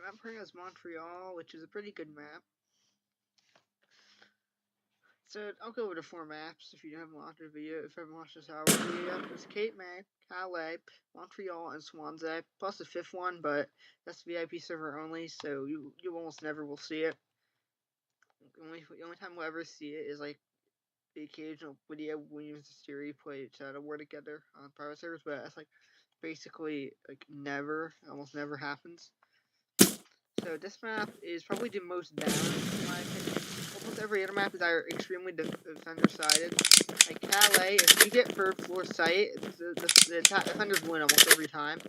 I'm playing as Montreal, which is a pretty good map. So I'll go over the 4 maps if you haven't watched the video. If you haven't watched this hour video, there's Cape May, Calais, Montreal, and Swansea, plus the 5th one, but that's VIP server only, so you almost never will see it. The only time we'll ever see it is like the occasional video when you and Siri play Shadow War together on private servers, but that's like basically like never, almost never happens. So this map is probably the most balanced in my opinion. Almost every other map is either extremely defender-sided. Like Calais, if you get third floor sight, the defenders win almost every time.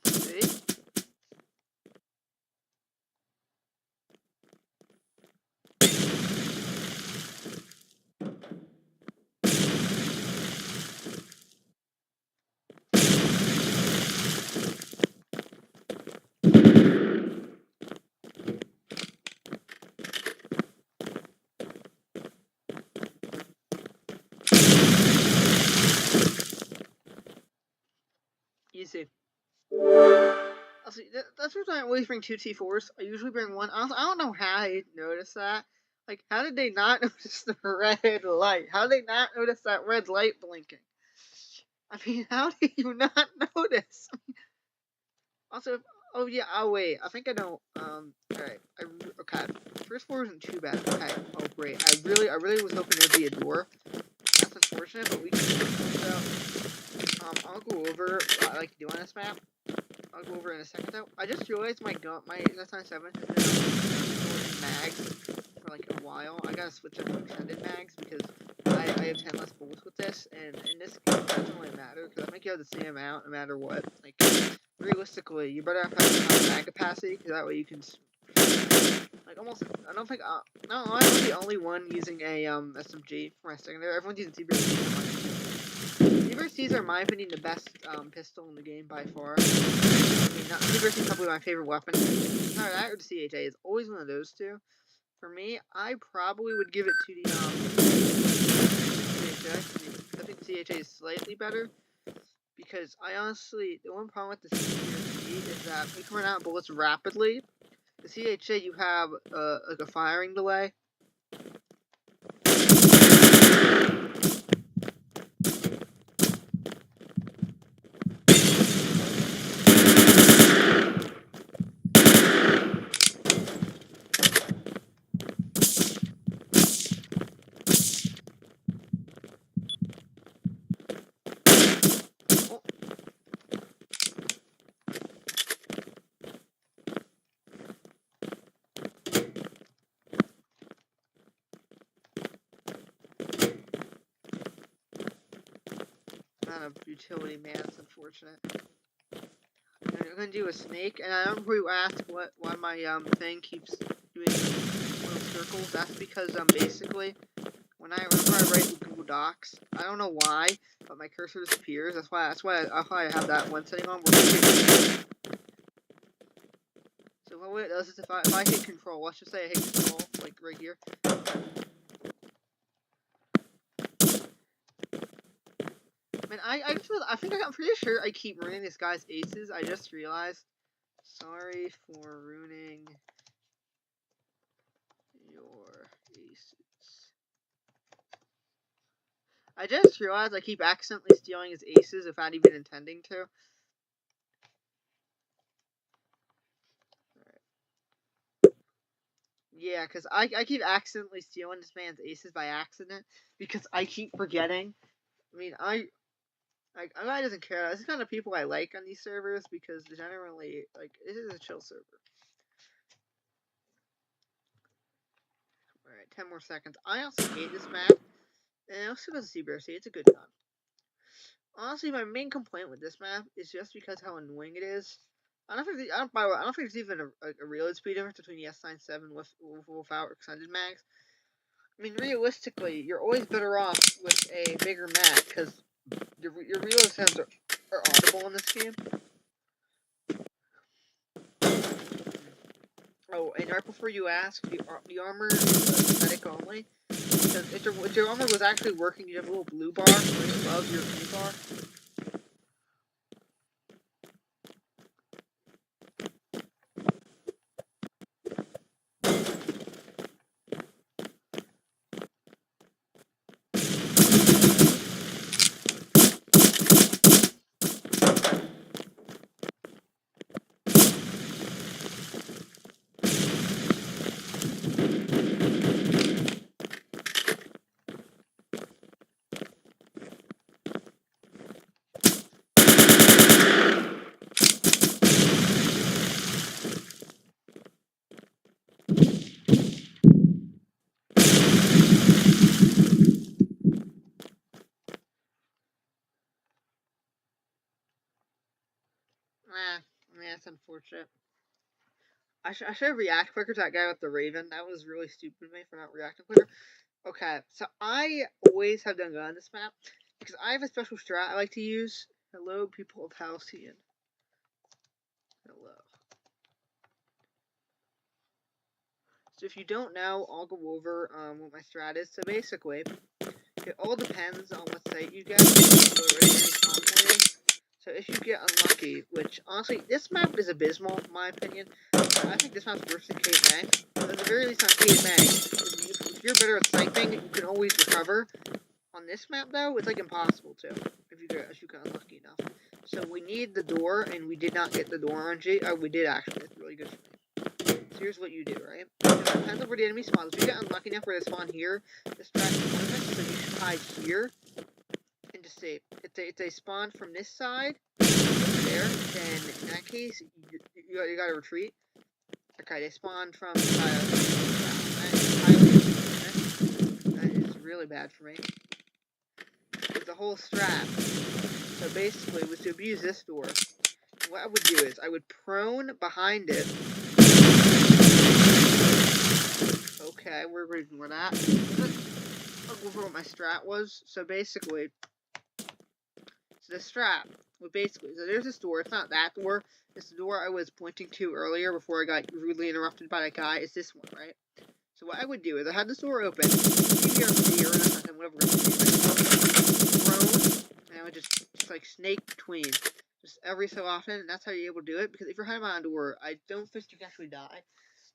See? Easy. See, that's the reason I always bring 2 T4s. I usually bring one. I don't know how I noticed that. Like, how did they not notice the red light? How did they not notice that red light blinking? I mean, how did you not notice? Also, oh yeah, oh wait, I think I know. Alright, okay. First floor isn't too bad. Okay, oh great. I really was hoping there'd be a door. That's unfortunate, but we can. So, I'll go over what I like to do on this map. I'll go over in a second though. I just realized my S97 has been stored in mags for like a while. I gotta switch up to extended mags because I have 10 less bullets with this, and in this game it doesn't really matter because I think you have the same amount no matter what. Like, realistically, you better have high mag capacity because that way you can. Like almost, I don't think. No, I'm the only one using a SMG for my secondary. Everyone's using TBRCs. TBRCs are, in my opinion, the best pistol in the game by far. I mean, TBRC is probably my favorite weapon. Either that or the CHA is always one of those two. For me, I probably would give it to the CHA. I think the CHA is slightly better. Because I honestly, the one problem with the CHA is that we can run out of bullets rapidly. The CHA, you have like a firing delay. Not a utility man, it's unfortunate. I'm gonna do a snake, and I remember you asked why my thing keeps doing little circles. That's because basically whenever I write with Google Docs, I don't know why, but my cursor disappears. That's why I have that one setting on. So what it does is if I hit Control, let's just say I hit Control, like right here. Man, I'm pretty sure I keep ruining this guy's aces. I just realized. Sorry for ruining your aces. I just realized I keep accidentally stealing his aces without even intending to. Alright. Yeah, because I keep accidentally stealing this man's aces by accident because I keep forgetting. I mean, Like, a guy doesn't care. That's the kind of people I like on these servers because generally, like, it is a chill server. Alright, 10 more seconds. I also hate this map. And also because of CBRC, it's a good gun. Honestly, my main complaint with this map is just because how annoying it is. I don't think I don't think there's even a real speed difference between the S97 without extended mags. I mean, realistically, you're always better off with a bigger mag because your reload sounds are audible in this game. Oh, and right before you ask, the armor is aesthetic only. Because if your armor was actually working, you have a little blue bar right above your blue bar. That's unfortunate. I should react quicker to that guy with the Raven. That was really stupid of me for not reacting quicker. Okay, so I always have done good on this map because I have a special strat I like to use. Hello, people of Halcyon. Hello. So if you don't know, I'll go over what my strat is. So basically, it all depends on what site you get. So if you get unlucky, which honestly, this map is abysmal in my opinion. I think this map's worse than Kate May. At the very least on Kate May, if you're better at sniping, you can always recover. On this map though, it's like impossible to if you get unlucky enough. So we need the door, and we did not get the door on G. We did actually. It's really good for me. So here's what you do, right? It depends on where the enemy spawns. If you get unlucky enough where they spawn here, distract opponents, so you should hide here. And just say, if they spawn from this side, there, then in that case, you gotta retreat. Okay, they spawned from the side. That is really bad for me. It's a whole strap. So basically, was to abuse this door. What I would do is, I would prone behind it. Okay, we're going to ignore that. I'll go over what my strat was. So basically, the strat. Well, basically, so there's this door. It's not that door. It's the door I was pointing to earlier before I got rudely interrupted by that guy. It's this one, right? So what I would do is I had this door open. Whatever. And I would just like snake between, just every so often. And that's how you're able to do it. Because if you're hiding behind a door, I don't think you can actually die.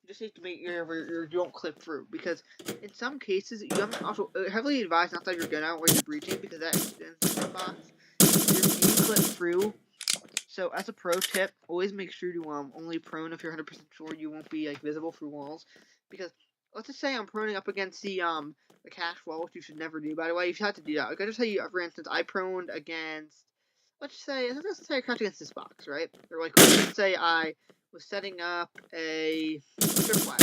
You just need to make you don't clip through, because in some cases you have also heavily advised not to have your gun out where you're breaching, because that extends the box. You clip through. So as a pro tip, always make sure to only prone if you're 100% sure you won't be like visible through walls, because let's just say I'm proning up against the cash wall, which you should never do, by the way. You should have to do that. Like, I just say, for instance, I proned against, let's say I crouched against this box, right? Or like, let's say I was setting up a tripwire,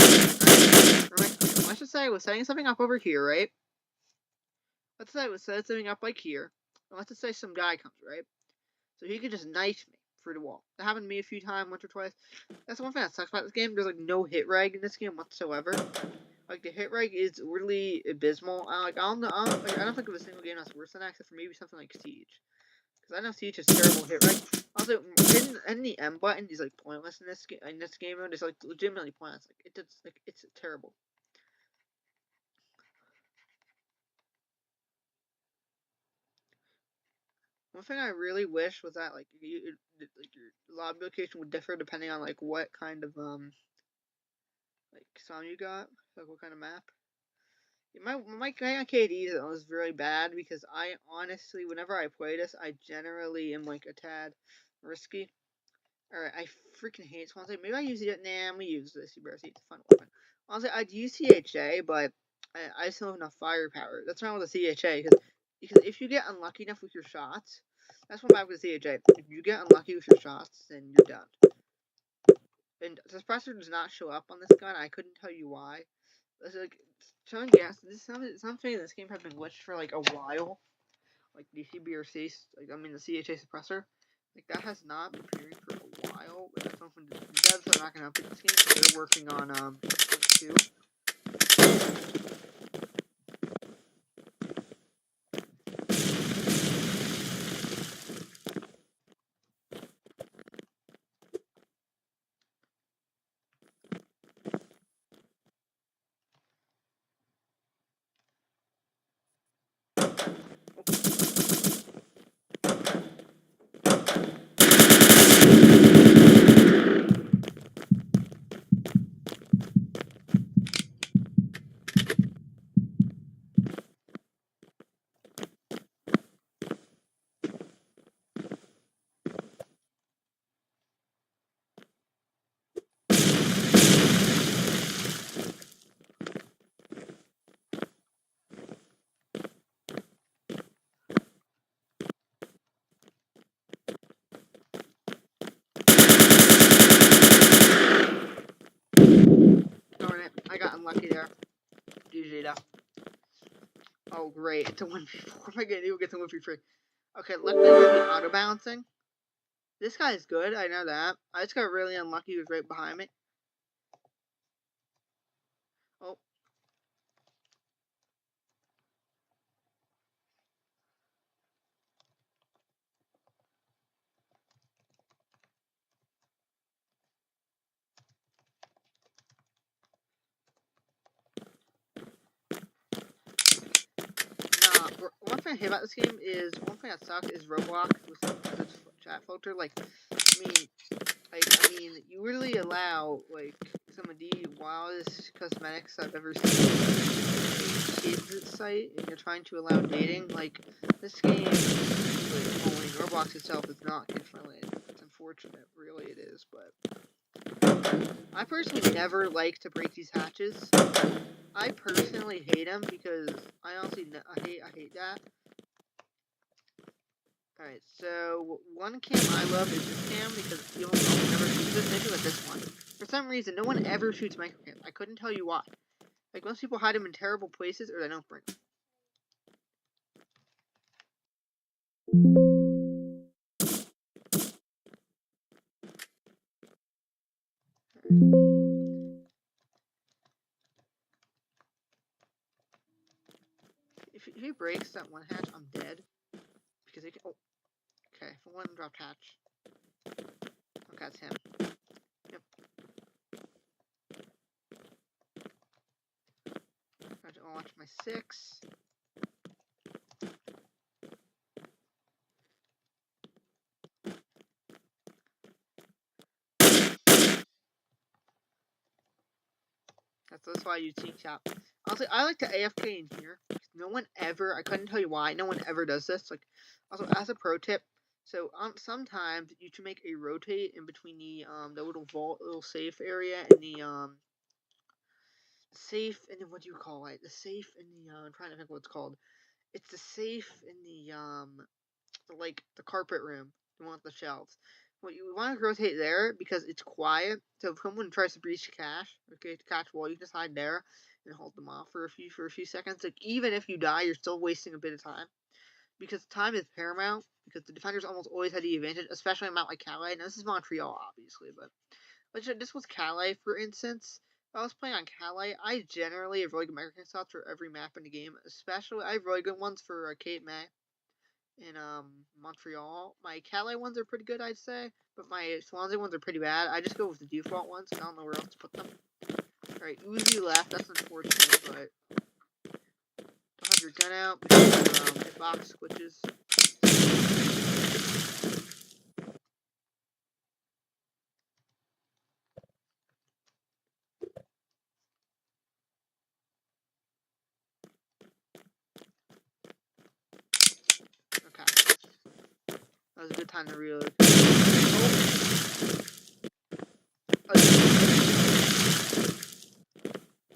right? Or let's just say I was setting something up over here, right? Let's say I was setting something up like here. And let's just say some guy comes, right? So he could just knife me through the wall. That happened to me a few times, once or twice. That's the one thing that sucks about this game. There's like no hit reg in this game whatsoever. Like, the hit reg is really abysmal. I don't think of a single game that's worse than that, except for maybe something like Siege. Because I know Siege has terrible hit reg. Also, hitting the M button is like pointless in this game mode. It's like legitimately pointless. It's terrible. One thing I really wish was that like your lobby location would differ depending on like what kind of like song you got, like what kind of map. My KD was really bad because I honestly, whenever I play this, I generally am like a tad risky. Alright, I freaking hate Swansea. Maybe I use it. Nah, I'm gonna use this. It's a fun weapon. Honestly, I'd use CHA, but I just don't have enough firepower. That's not with the CHA, because if you get unlucky enough with your shots, That's one back with CHA. If you get unlucky with your shots, then you're done. And the suppressor does not show up on this gun. I couldn't tell you why. It's like showing gas. Something in this game has been glitched for like a while. Like the CBRC, the CHA suppressor. Like that has not been appearing for a while. But that's something the devs are not going to update this game because they're working on 2. Darn it, I got unlucky there. GG though. Oh great, it's a 1v4. Am I gonna do get the 1v3? Okay, luckily we're the auto balancing. This guy is good, I know that. I just got really unlucky, he was right behind me. Oh. One thing I hate about this game is, one thing that sucks is ROBLOX with the chat filter. Like, you really allow, like, some of the wildest cosmetics I've ever seen on a kids site, and you're trying to allow dating. Like, this game, like, ROBLOX itself is not kid-friendly. It's unfortunate, really it is, but I personally never like to break these hatches. I personally hate them because I honestly I hate that. Alright, so one cam I love is this cam because you almost never shoot this. Maybe with this one. For some reason, no one ever shoots microcams. I couldn't tell you why. Like most people hide them in terrible places or they don't bring them. If he breaks that one hatch, I'm dead. Because he can. Oh, okay. For one dropped hatch. Okay, that's him. Yep. I'll watch my 6. That's why you teach out. Honestly, I like to AFK in here. No one ever, I couldn't tell you why, no one ever does this. Like, also, as a pro tip, so sometimes you can make a rotate in between the little vault, little safe area, and the safe, and then what do you call it? The safe in the, I'm trying to think what it's called. It's the safe in the carpet room, the one with the shelves. Well, you want to rotate there because it's quiet. So if someone tries to breach cache, okay, to catch wall, you can just hide there and hold them off for a few seconds. Like even if you die, you're still wasting a bit of time because time is paramount. Because the defenders almost always had the advantage, especially on a map like Calais. Now this is Montreal, obviously, but this was Calais, for instance. If I was playing on Calais, I generally have really good micro shots for every map in the game. Especially, I have really good ones for Cape May in Montreal. My Calais ones are pretty good, I'd say, but my Swansea ones are pretty bad. I just go with the default ones. I don't know where else to put them. Alright, Uzi left. That's unfortunate, but don't have your gun out because hitbox glitches. Okay, that was a good time to reload.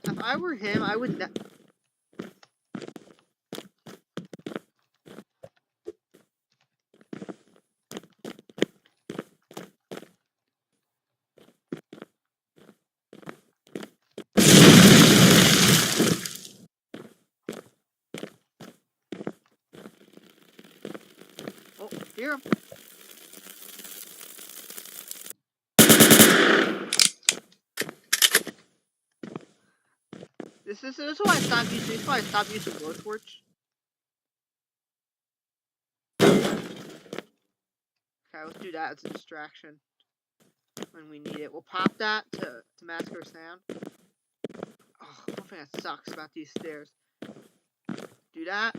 If I were him, I would. Hear him. This is why I stopped using. This is why I stopped using blowtorch. Okay, let's do that as a distraction when we need it. We'll pop that to mask our sound. Oh, one thing that sucks about these stairs. Do that.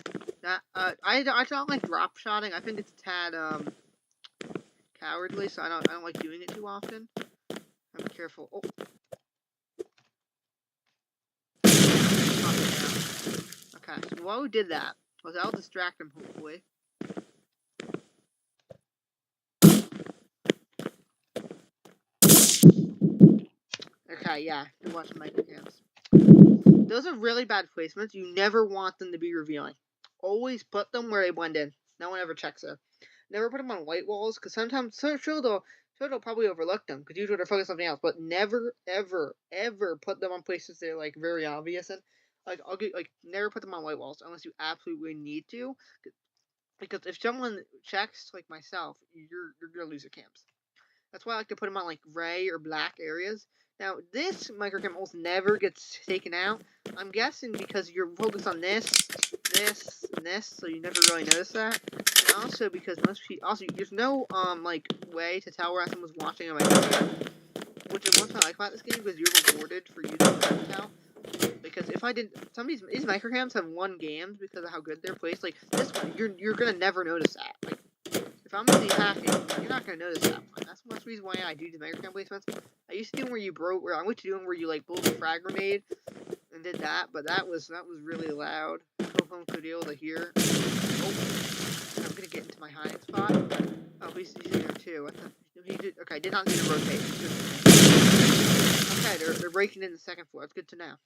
I don't like drop shotting. I think it's a tad cowardly, so I don't like doing it too often. I'm careful. Oh. Okay, so while we did that, was I'll distract him hopefully. Okay, yeah, you're watching microcams. Those are really bad placements. You never want them to be revealing. Always put them where they blend in. No one ever checks it. Never put them on white walls, because sometimes sure they'll probably overlook them, because usually they're focused on something else. But never, ever, ever put them on places they're like very obvious in. Like never put them on white walls unless you absolutely need to, because if someone checks like myself, you're gonna lose your cams. That's why I like to put them on like gray or black areas. Now, this microcam almost never gets taken out. I'm guessing because you're focused on this, and this, so you never really notice that. And also because most people, there's no like way to tell where someone's watching a microcam, which is one thing I like about this game because you're rewarded for using it to tell. Because if I didn't, some of these microcams have won games because of how good they're placed. Like this one, you're gonna never notice that. Like, if I'm busy hacking, you're not gonna notice that one. That's one reason why I do the microcam placements. I used to do where you broke, where I went to doing where you like blew a frag grenade and did that, but that was really loud. Home could able to hear. Oh, I'm gonna get into my hiding spot. Oh, he's in there too. He did. Okay, did not need to rotate. Okay, they're breaking in the second floor. That's good to know.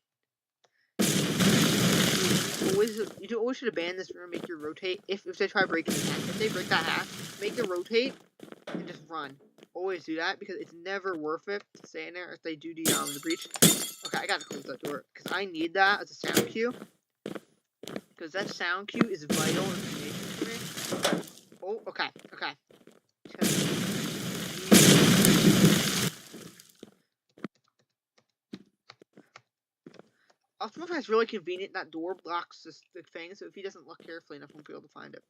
You always should abandon this room, make your rotate. If they try breaking the hatch, if they break that hatch, make the rotate and just run. Always do that because it's never worth it to stay in there if they do the breach. Okay, I gotta close that door because I need that as a sound cue. Because that sound cue is vital information for me. Oh, okay. Sometimes it's really convenient that door blocks the thing, so if he doesn't look carefully enough, won't be able to find it.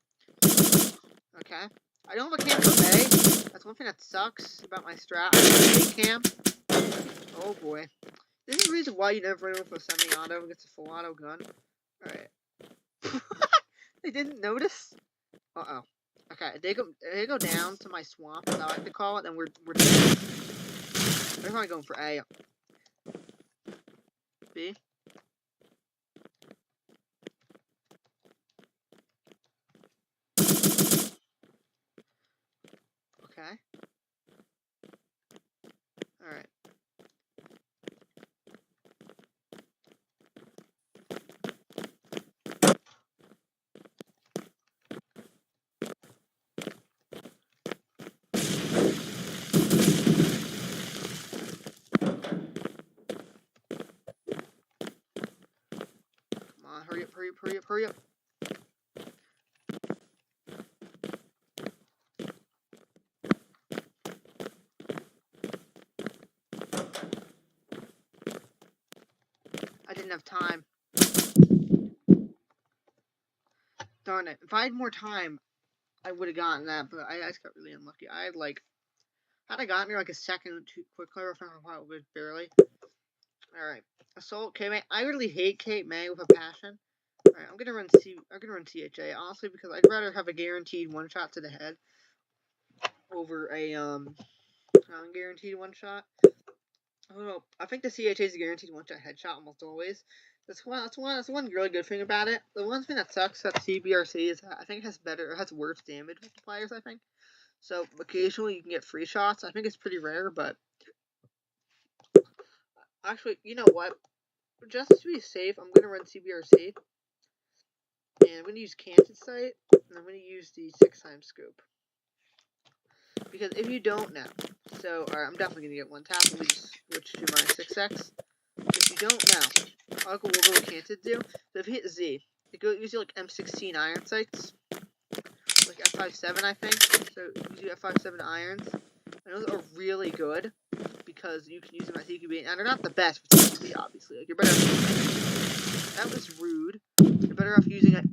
Okay. I don't have a cam for A. That's one thing that sucks about my strat. I have a cam. Oh boy. This is the reason why you never run with a semi-auto and gets a full auto gun. Alright. They didn't notice? Uh-oh. Okay, they go down to my swamp, as I like to call it, and we're dead. They're probably going for A. B. Okay. Alright. Come on, hurry up. I didn't have time. Darn it. If I had more time, I would have gotten that, but I just got really unlucky. I had had I gotten here like a second too quickly, or barely. Alright. Assault K-May. I really hate K-May with a passion. Alright, I'm gonna run CHA, honestly, because I'd rather have a guaranteed one shot to the head over a non-guaranteed one shot. I don't know. I think the CHA is a guaranteed one shot headshot almost always. That's one really good thing about it. The one thing that sucks about CBRC is that I think it has worse damage multipliers, I think. So occasionally you can get free shots. I think it's pretty rare, but actually, you know what? Just to be safe, I'm gonna run CBRC. And I'm gonna use Canted Sight, and I'm gonna use the 6x scope. Because if you don't know, so alright, I'm definitely gonna get one tap. Let me just switch to my 6x. If you don't know, we'll go with Canted do. So if you hit Z, it goes usually like M16 iron sights. Like F57, I think. So use your F57 irons. And those are really good because you can use them as CQB. And they're not the best for CQB, obviously. Like, you're better off. That was rude. You're better off using it.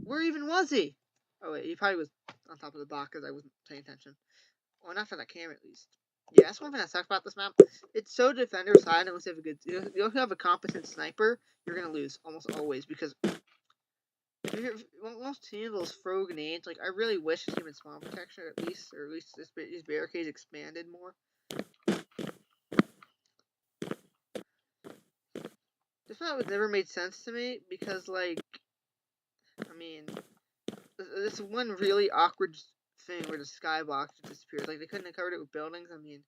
Where even was he? Oh wait, he probably was on top of the block because I wasn't paying attention. Well, not for that camera at least. Yeah, that's one thing that sucks about this map. It's so defender side unless you have a good. You have a competent sniper, you're gonna lose almost always because most teams will throw grenades. Like, I really wish this game had spawn protection at least, or at least these barricades expanded more. This map was never made sense to me because, like, I mean, this one really awkward thing where the skybox disappeared. Like, they couldn't have covered it with buildings. I mean,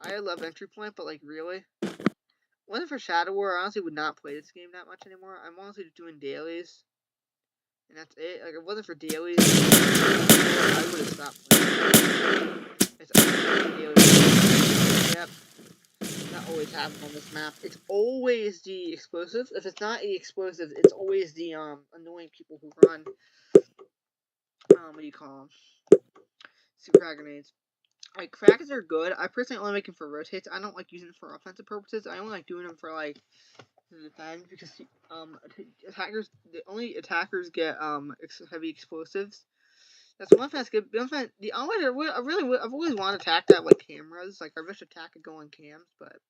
I love Entry Point, but, like, really? Wasn't for Shadow War, I honestly would not play this game that much anymore. I'm honestly just doing dailies. And that's it. Like, if it wasn't for dailies, I would have stopped playing. It's dailies. Yep. That always happens on this map. It's always the explosives. If it's not the explosives, it's always the annoying people who run. What do you call them? Super high grenades. Like, crackers are good. I personally only make them for rotates. I don't like using them for offensive purposes. I only like doing them for, like, defense because attackers, the only attackers get heavy explosives. That's one thing that's good. I've always wanted to attack that like cameras. Like, I wish attack could go on cams, but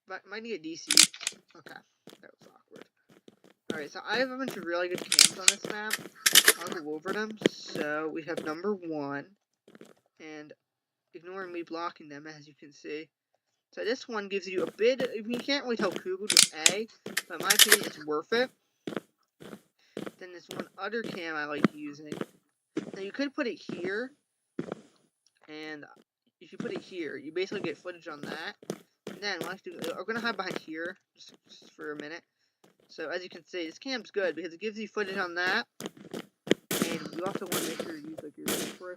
but might need a DC. Okay, that was awkward. All right, so I have a bunch of really good cams on this map. I'll go over them. So we have number 1, and ignoring me blocking them, as you can see. So this one gives you a bit. You can't really tell Kubu with A, but in my opinion, it's worth it. Then there's one other cam I like using. Now you could put it here, and if you put it here, you basically get footage on that. And then what I do, I'm gonna hide behind here just for a minute. So as you can see, this cam's good because it gives you footage on that, and you also want to make sure you use like your for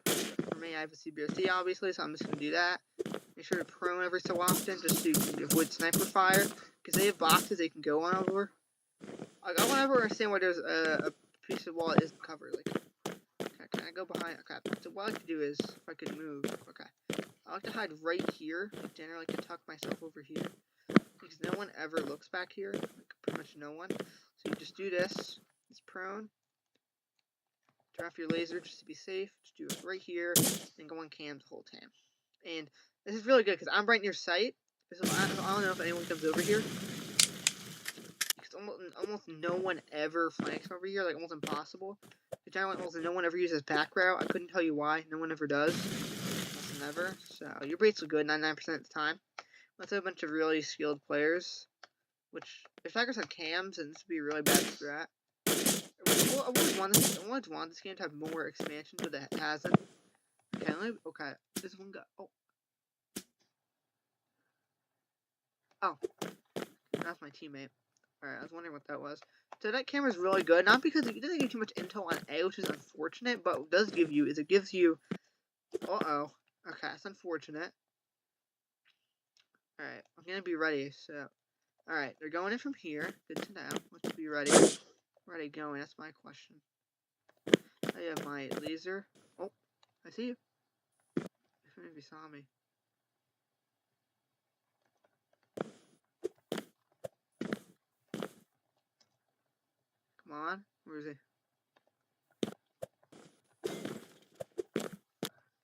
me. I have a CBRC obviously, so I'm just gonna do that. Make sure to prone every so often just so you can avoid sniper fire. Because they have boxes they can go on over. Like, I want to understand why there's a piece of wall that isn't covered. Like, okay, can I go behind? Okay, so what I like to do is, if I could move, okay. I like to hide right here. Like, generally, I can tuck myself over here. Because no one ever looks back here. Like, pretty much no one. So you just do this. It's prone. Turn off your laser just to be safe. Just do it right here. And go on cams the whole time. And this is really good because I'm right near sight. So I don't know if anyone comes over here. Because almost no one ever flanks over here. Like, almost impossible. Generally, almost no one ever uses back route. I couldn't tell you why. No one ever does. Almost never. So, you're basically good 99% of the time. Let's have a bunch of really skilled players. Which, if attackers had cams, then this would be a really bad strat. I've always wanted this game to have more expansion, but it hasn't. Okay, this one guy. Oh, that's my teammate. Alright, I was wondering what that was. So that camera's really good, not because it doesn't give you too much intel on A, which is unfortunate, but what it does give you is it gives you... Uh-oh. Okay, that's unfortunate. Alright, I'm gonna be ready, so... Alright, they're going in from here. Good to know. Let's be ready. Where are they going? That's my question. I have my laser. Oh, I see you. I don't know if you saw me. Come on. Where is he?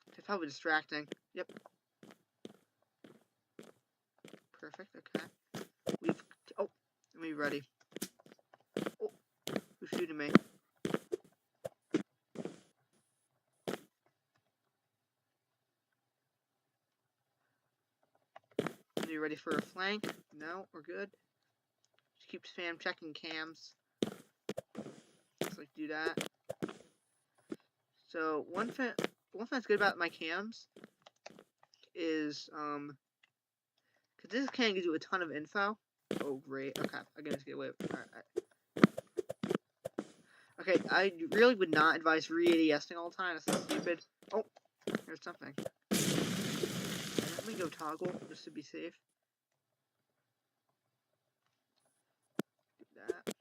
It's probably distracting. Yep. Perfect. Okay. Oh, let me be ready. Oh, who's shooting me? Are you ready for a flank? No, we're good. Just keep spam checking cams. Just like do that. So one thing that's good about my cams is because this cam gives you a ton of info. Oh great. Okay, I can just get away with it. Alright. Okay, I really would not advise re-ADSing all the time. That's so stupid. Oh, there's something. Let me go toggle just to be safe. Do that.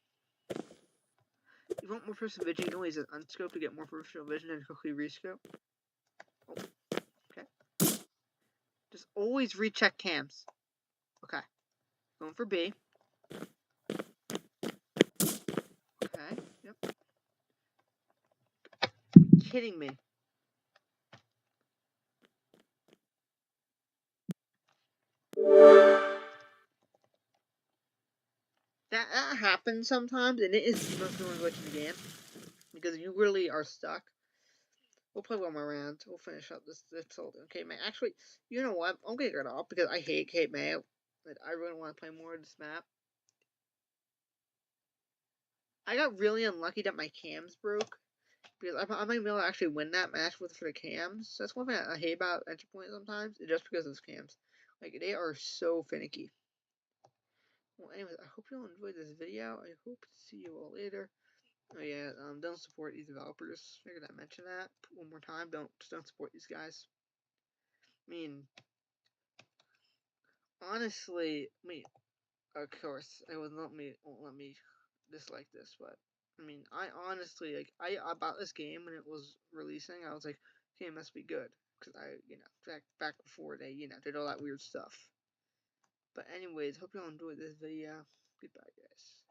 you want more personal vision, you can always unscope to get more personal vision and quickly rescope. Oh, okay. Just always recheck cams. Okay. Going for B. Okay, yep. Kidding me. That happens sometimes, and it is the most annoying glitch in the game. Because you really are stuck. We'll play one more round. We'll finish up this Cape May. Actually, you know what? I'm gonna get it off because I hate Cape May. I really want to play more of this map. I got really unlucky that my cams broke. Because I'm not able to actually win that match for the cams. So that's one thing I hate about Entry Point sometimes. Just because of those cams. Like, they are so finicky. Well, anyways, I hope you all enjoyed this video. I hope to see you all later. Oh yeah, don't support these developers. Figured I mention that one more time. Don't support these guys. I mean, honestly, of course, it won't let me dislike this, but I mean, I honestly about this game when it was releasing, I was like, okay, it must be good because I back before they did all that weird stuff. But anyways, hope you all enjoyed this video. Goodbye, guys.